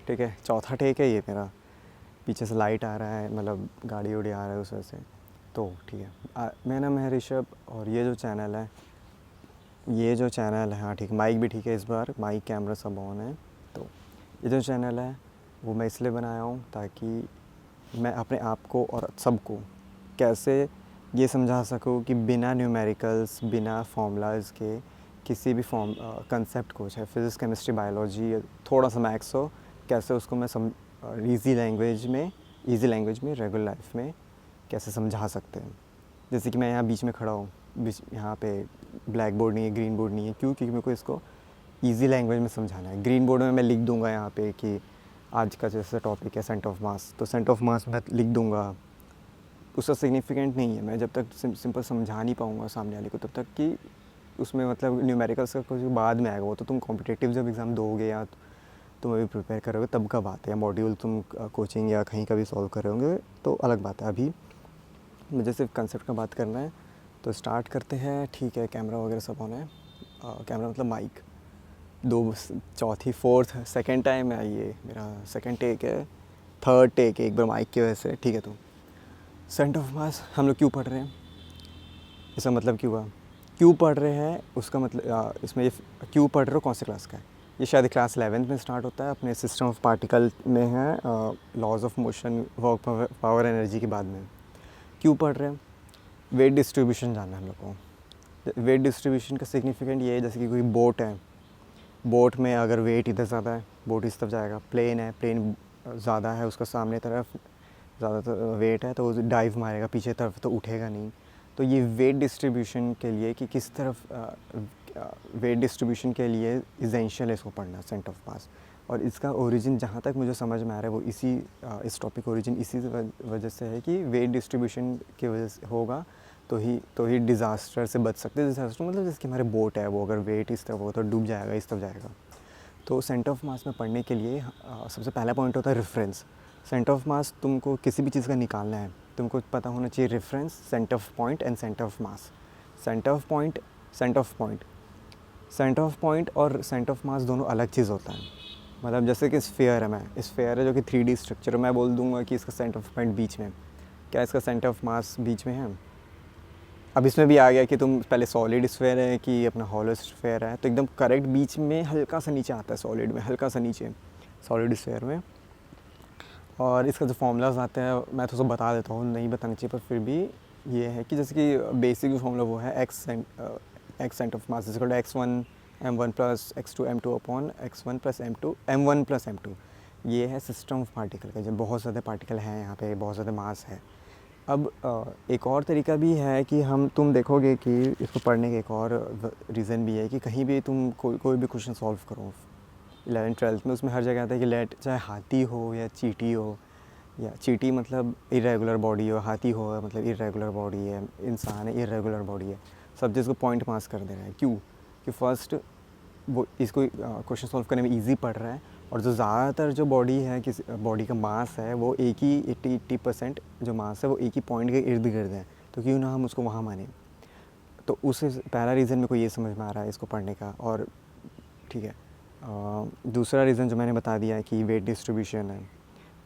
ठीक है, चौथा टेक है ये मेरा। पीछे से लाइट आ रहा है, मतलब गाड़ी उड़ी आ रहा है उस वजह से। तो ठीक है, मेरा नाम है ऋषभ और ये जो चैनल है, हाँ ठीक, माइक भी ठीक है, इस बार माइक कैमरा सब ऑन है। तो ये जो चैनल है वो मैं इसलिए बनाया हूँ ताकि मैं अपने आप को और सबको कैसे ये समझा सकूँ कि बिना न्यूमेरिकल्स, बिना फार्मूलाज के किसी भी कंसेप्ट को, चाहे फिज़िक्स, केमिस्ट्री, बायोलॉजी, थोड़ा सा मैथ्स हो, कैसे उसको मैं ईज़ी लैंग्वेज में रेगुलर लाइफ में कैसे समझा सकते हैं। जैसे कि मैं यहाँ बीच में खड़ा हूँ, यहाँ पे ब्लैक बोर्ड नहीं है, ग्रीन बोर्ड नहीं है, क्यों? क्योंकि मेरे को इसको ईजी लैंग्वेज में समझाना है। ग्रीन बोर्ड में मैं लिख दूंगा यहाँ पे कि आज का जैसे टॉपिक है सेंटर ऑफ मास, तो सेंटर ऑफ मास मैं लिख दूंगा, उसका सिग्निफिकेंट नहीं है। मैं जब तक सिंपल समझा नहीं पाऊँगा सामने वाले को तब तक कि उसमें मतलब न्यूमेरिकल्स का कुछ बाद में आएगा। वो तो तुम कॉम्पिटिटिव जब एग्ज़ाम दोगे या तुम अभी प्रिपेयर करोगे तब का बात है, या मॉड्यूल तुम कोचिंग या कहीं का भी सॉल्व कर रहे होंगे तो अलग बात है। अभी मुझे सिर्फ कंसेप्ट का बात करना है, तो स्टार्ट करते हैं। ठीक है, कैमरा वगैरह सब ऑन है। कैमरा मतलब माइक, चौथी फोर्थ सेकंड टाइम है ये, मेरा सेकंड टेक है, थर्ड टेक है एक बार माइक की वजह से। ठीक है, तो सेंटर ऑफ मास हम लोग क्यों पढ़ रहे हैं, इसका मतलब क्यों हुआ, क्यों पढ़ रहे हैं उसका मतलब, इसमें ये क्यों पढ़ रहे हो कौन से क्लास का है, ये शायद क्लास 11th में स्टार्ट होता है, अपने सिस्टम ऑफ पार्टिकल में है, laws of motion, work, power, energy के बाद में। क्यों पढ़ रहे हैं, वेट डिस्ट्रीब्यूशन जानना है हम लोग को। वेट डिस्ट्रीब्यूशन का सिग्निफिकेंट ये है, जैसे कि कोई बोट है, बोट में अगर वेट इधर ज़्यादा है बोट इस तरफ जाएगा। प्लेन है, प्लेन ज़्यादा है, उसका सामने तरफ ज़्यादा वेट है तो वो डाइव मारेगा, पीछे तरफ तो उठेगा नहीं। तो ये वेट डिस्ट्रीब्यूशन के लिए कि किस तरफ वेट डिस्ट्रीब्यूशन के लिए इसेंशियल है इसको पढ़ना, सेंटर ऑफ मास। और इसका ओरिजिन जहाँ तक मुझे समझ में आ रहा है वो इस टॉपिक ओरिजिन इसी वजह से है कि वेट डिस्ट्रीब्यूशन की वजह से होगा तो ही डिज़ास्टर से बच सकते हैं। डिज़ास्टर मतलब जैसे कि हमारे बोट है, वो अगर वेट इस तरफ होगा तो डूब जाएगा, इस तरफ जाएगा। तो सेंटर ऑफ मास में पढ़ने के लिए सबसे पहला पॉइंट होता है रेफरेंस। सेंटर ऑफ मास तुमको किसी भी चीज़ का निकालना है, तुमको पता होना चाहिए reference, centre of point and centre of mass. Centre of point, centre of point, centre of point और सेंटर ऑफ मास दोनों अलग चीज़ होता है। मतलब जैसे कि स्फीयर है जो कि 3D स्ट्रक्चर है, मैं बोल दूंगा कि इसका सेंटर ऑफ पॉइंट बीच में, क्या इसका सेंटर ऑफ मास बीच में है? अब इसमें भी आ गया कि तुम पहले सॉलिड स्फीयर है कि अपना हॉलो स्फीयर है, तो एकदम करेक्ट बीच में, हल्का सा नीचे आता है सॉलिड में, हल्का सा नीचे सॉलिड स्फीयर में। और इसका जो फॉर्मूलाज आते हैं मैं तो सब बता देता हूँ, नहीं बताना चाहिए पर फिर भी ये है कि जैसे कि बेसिक जो फॉर्मूला वो है x centre of mass equal to x1 m1 plus x2 m2 upon x1 plus m2 m1 plus m2। ये है सिस्टम ऑफ पार्टिकल का, जब बहुत ज़्यादा पार्टिकल हैं यहाँ पे, बहुत ज़्यादा मास है। अब एक और तरीका भी है कि तुम देखोगे कि इसको पढ़ने का एक और रीज़न भी है कि कहीं भी तुम कोई भी क्वेश्चन सॉल्व करो 11th-12th में, उसमें हर जगह आता है कि लेट चाहे हाथी हो या चींटी हो, या चींटी मतलब इरेगुलर बॉडी हो, हाथी हो मतलब इरेगुलर बॉडी है, इंसान है इरेगुलर बॉडी है, सब चीज़ को पॉइंट पास कर दे रहा है। क्यों? कि फर्स्ट वो इसको क्वेश्चन सॉल्व करने में इजी पड़ रहा है, और जो ज़्यादातर जो बॉडी है, किस बॉडी का मास है वो एक ही 80% जो मास है वो एक ही पॉइंट के इर्द गिर्द है, तो क्यों ना हम उसको वहाँ माने। तो उस पहला रीज़न मेरे को ये समझ में आ रहा है इसको पढ़ने का। और ठीक है, दूसरा रीज़न जो मैंने बता दिया है कि वेट डिस्ट्रीब्यूशन है।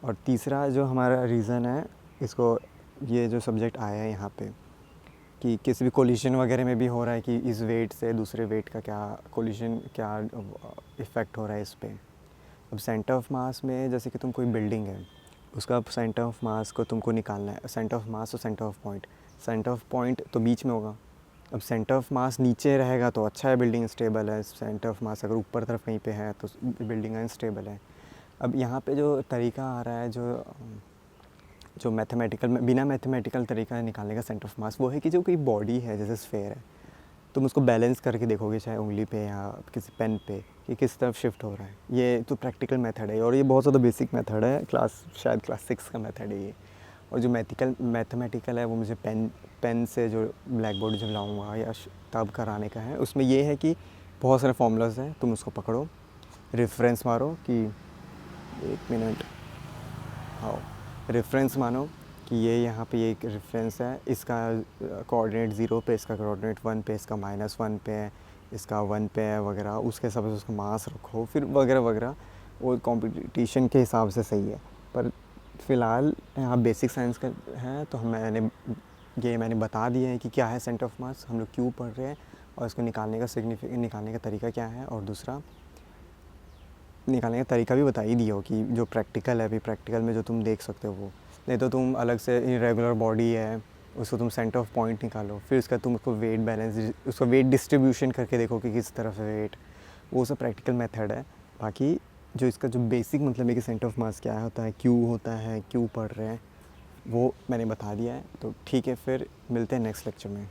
और तीसरा जो हमारा रीज़न है, इसको ये जो सब्जेक्ट आया है यहाँ पे कि किसी भी कोलिशन वगैरह में भी हो रहा है कि इस वेट से दूसरे वेट का क्या कोलिशन, क्या इफ़ेक्ट हो रहा है इस पर। अब सेंटर ऑफ मास में जैसे कि तुम कोई बिल्डिंग है, उसका सेंटर ऑफ मास को तुमको निकालना है, सेंटर ऑफ मास और centre of point. Centre of point तो बीच में होगा। अब सेंटर ऑफ मास नीचे रहेगा तो अच्छा है, बिल्डिंग स्टेबल है। सेंटर ऑफ मास अगर ऊपर तरफ कहीं पे है तो बिल्डिंग अनस्टेबल है। अब यहाँ पे जो तरीका आ रहा है, जो मैथमेटिकल में, बिना मैथमेटिकल तरीका है निकालने का सेंटर ऑफ मास, वो है कि जो कोई बॉडी है जैसे स्फेयर है, तुम उसको बैलेंस करके देखोगे चाहे उंगली पे या किसी पेन पे कि किस तरफ शिफ्ट हो रहा है। ये तो प्रैक्टिकल मेथड है और ये बहुत ज़्यादा बेसिक मेथड है, शायद क्लास 6 का मेथड है ये। और जो मैथमेटिकल है वो मुझे पेन से जो ब्लैक बोर्ड जब लाऊंगा या तब कराने का है, उसमें ये है कि बहुत सारे फॉर्मूलाज हैं, तुम उसको पकड़ो, रेफरेंस मारो कि 1 मिनट, आओ रेफरेंस मानो कि ये यहाँ पे ये एक रेफरेंस है, इसका कोऑर्डिनेट 0 पे, इसका कोऑर्डिनेट 1 पे, इसका -1 पे है, इसका 1 पे है वगैरह, उसके हिसाब से उसका मास रखो, फिर वगैरह वगैरह। वो कंपटीशन के हिसाब से सही है। पर फ़िलहाल यहाँ बेसिक साइंस का है, तो मैंने बता दिया है कि क्या है सेंटर ऑफ मास, हम लोग क्यों पढ़ रहे हैं और इसको निकालने का तरीका क्या है, और दूसरा निकालने का तरीका भी बता ही दिया हो कि जो प्रैक्टिकल है, अभी प्रैक्टिकल में जो तुम देख सकते हो वो, नहीं तो तुम अलग से इरेगुलर बॉडी है उसको तुम सेंटर ऑफ पॉइंट निकालो, फिर उसका तुम उसको वेट बैलेंस, उसका वेट डिस्ट्रीब्यूशन करके देखो कि किस तरफ है वेट, वो सब प्रैक्टिकल मेथड है। बाकी जो इसका जो बेसिक मतलब है कि सेंटर ऑफ मास क्या होता है, क्यों पढ़ रहे हैं, वो मैंने बता दिया है। तो ठीक है, फिर मिलते हैं नेक्स्ट लेक्चर में।